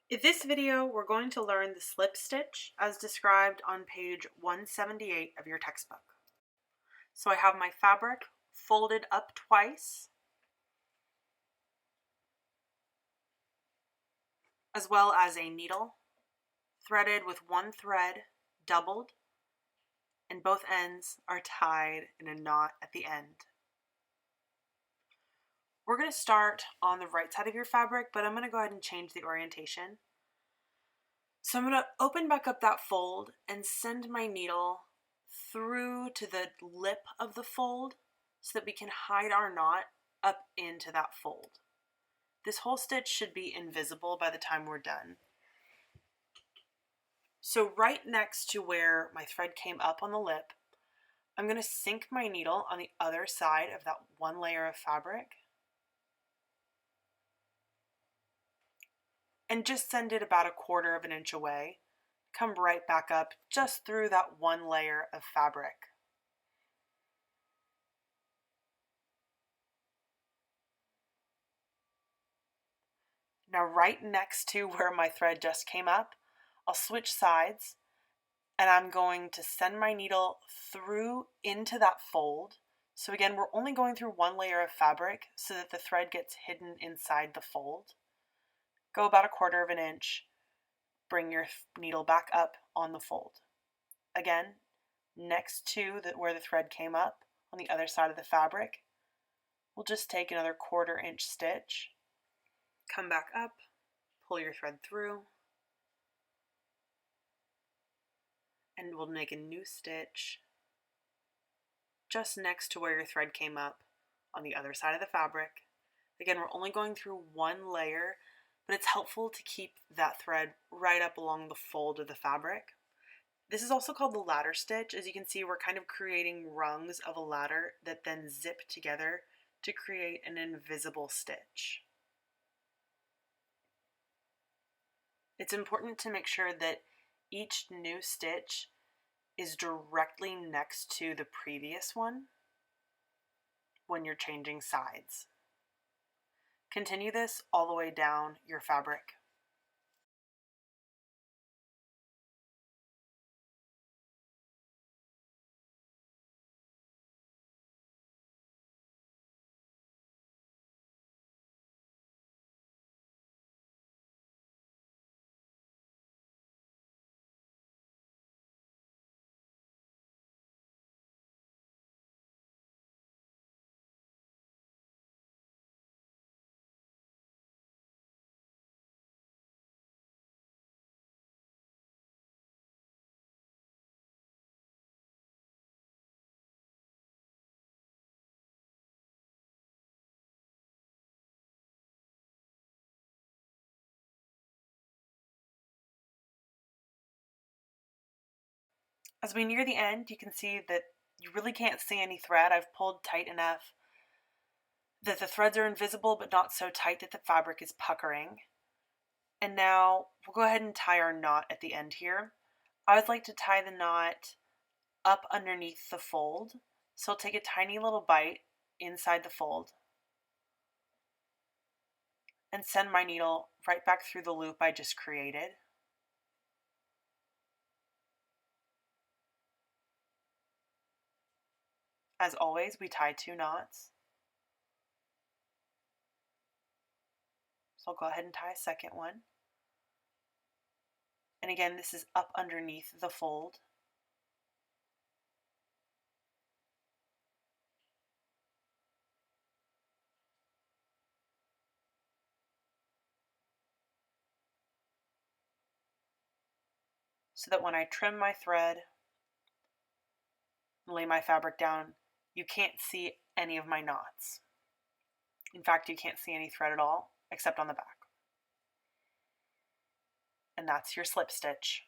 In this video, we're going to learn the slip stitch as described on page 178 of your textbook. So I have my fabric folded up twice, as well as a needle threaded with one thread doubled, and both ends are tied in a knot at the end. We're going to start on the right side of your fabric, but I'm going to go ahead and change the orientation. So I'm going to open back up that fold and send my needle through to the lip of the fold so that we can hide our knot up into that fold. This whole stitch should be invisible by the time we're done. So right next to where my thread came up on the lip, I'm going to sink my needle on the other side of that one layer of fabric and just send it about 1/4 of an inch away. Come right back up just through that one layer of fabric. Now right next to where my thread just came up, I'll switch sides and I'm going to send my needle through into that fold. So again, we're only going through one layer of fabric so that the thread gets hidden inside the fold. Go about 1/4 of an inch, bring your needle back up on the fold. Again, next to where the thread came up on the other side of the fabric, we'll just take another 1/4 inch stitch, come back up, pull your thread through, and we'll make a new stitch just next to where your thread came up on the other side of the fabric. Again, we're only going through one layer, but it's helpful to keep that thread right up along the fold of the fabric. This is also called the ladder stitch. As you can see, we're kind of creating rungs of a ladder that then zip together to create an invisible stitch. It's important to make sure that each new stitch is directly next to the previous one when you're changing sides. Continue this all the way down your fabric. As we near the end, you can see that you really can't see any thread. I've pulled tight enough that the threads are invisible, but not so tight that the fabric is puckering. And now we'll go ahead and tie our knot at the end here. I would like to tie the knot up underneath the fold. So I'll take a tiny little bite inside the fold and send my needle right back through the loop I just created. As always, we tie 2 knots. So I'll go ahead and tie a second one. And again, this is up underneath the fold. So that when I trim my thread and lay my fabric down, you can't see any of my knots. In fact, you can't see any thread at all, except on the back. And that's your slip stitch.